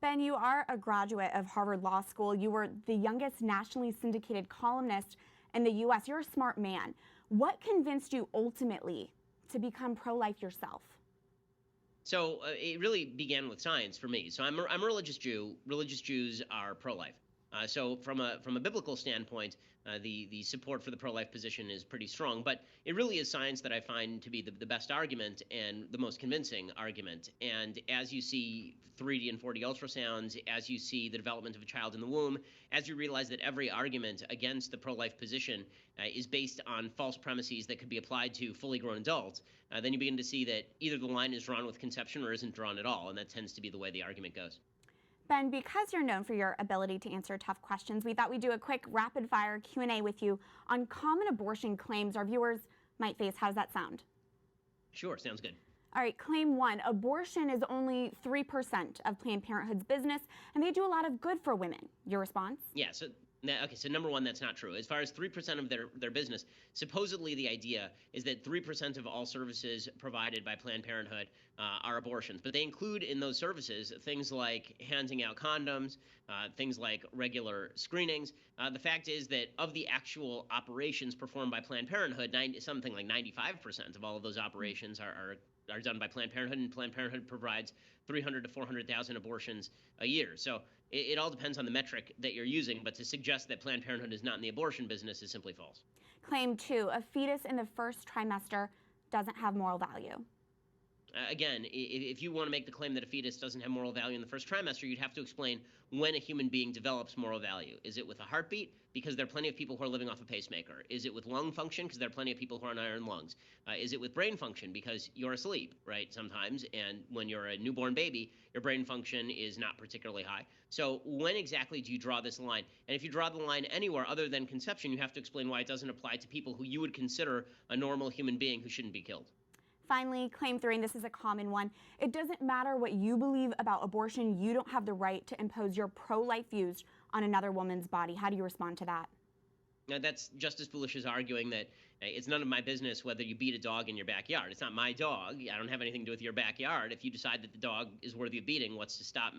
Ben, you are a graduate of Harvard Law School. You were the youngest nationally syndicated columnist in the U.S. You're a smart man. What convinced you ultimately to become pro-life yourself? So it really began with science for me. So I'm a religious Jew. Religious Jews are pro-life. So from a biblical standpoint, the support for the pro-life position is pretty strong. But it really is science that I find to be the best argument and the most convincing argument. And as you see 3D and 4D ultrasounds, as you see the development of a child in the womb, as you realize that every argument against the pro-life position is based on false premises that could be applied to fully grown adults, then you begin to see that either the line is drawn with conception or isn't drawn at all, and that tends to be the way the argument goes. Ben, because you're known for your ability to answer tough questions, we thought we'd do a quick rapid-fire Q&A with you on common abortion claims our viewers might face. How's that sound? Sure, sounds good. All right, claim one, abortion is only 3% of Planned Parenthood's business, and they do a lot of good for women. Your response? Yeah, so number one, that's not true. As far as 3% of their business, supposedly the idea is that 3% of all services provided by Planned Parenthood are abortions. But they include in those services things like handing out condoms, things like regular screenings. The fact is that of the actual operations performed by Planned Parenthood, something like 95% of all of those operations are done by Planned Parenthood, and Planned Parenthood provides 300 to 400,000 abortions a year. So it all depends on the metric that you're using, but to suggest that Planned Parenthood is not in the abortion business is simply false. Claim two, a fetus in the first trimester doesn't have moral value. Again, if you want to make the claim that a fetus doesn't have moral value in the first trimester, you'd have to explain when a human being develops moral value. Is it with a heartbeat? Because there are plenty of people who are living off a pacemaker. Is it with lung function? Because there are plenty of people who are on iron lungs. Is it with brain function? Because you're asleep, right, sometimes, and when you're a newborn baby, your brain function is not particularly high. So when exactly do you draw this line? And if you draw the line anywhere other than conception, you have to explain why it doesn't apply to people who you would consider a normal human being who shouldn't be killed. Finally, claim three, and this is a common one. It doesn't matter what you believe about abortion. You don't have the right to impose your pro-life views on another woman's body. How do you respond to that? Now, that's just as foolish as arguing that it's none of my business whether you beat a dog in your backyard. It's not my dog. I don't have anything to do with your backyard. If you decide that the dog is worthy of beating, what's to stop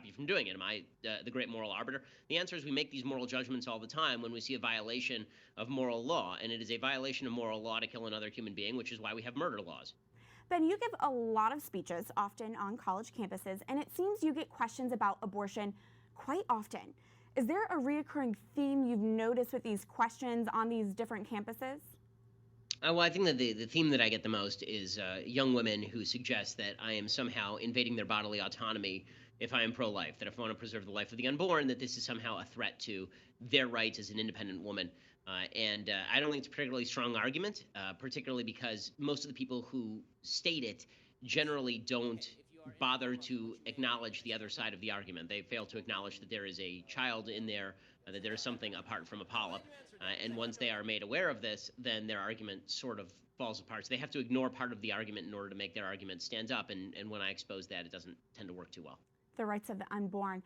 you from doing it? Am I the great moral arbiter? The answer is we make these moral judgments all the time when we see a violation of moral law, and it is a violation of moral law to kill another human being, which is why we have murder laws. Ben, you give a lot of speeches, often on college campuses, and it seems you get questions about abortion quite often. Is there a reoccurring theme you've noticed with these questions on these different campuses? Well, I think that the theme that I get the most is young women who suggest that I am somehow invading their bodily autonomy if I am pro-life, that if I want to preserve the life of the unborn, that this is somehow a threat to their rights as an independent woman. And I don't think it's a particularly strong argument, particularly because most of the people who state it generally don't bother to acknowledge the other side of the argument. They fail to acknowledge that there is a child in there, that there is something apart from a polyp. And once they are made aware of this, then their argument sort of falls apart. So they have to ignore part of the argument in order to make their argument stand up. And when I expose that, it doesn't tend to work too well. The rights of the unborn.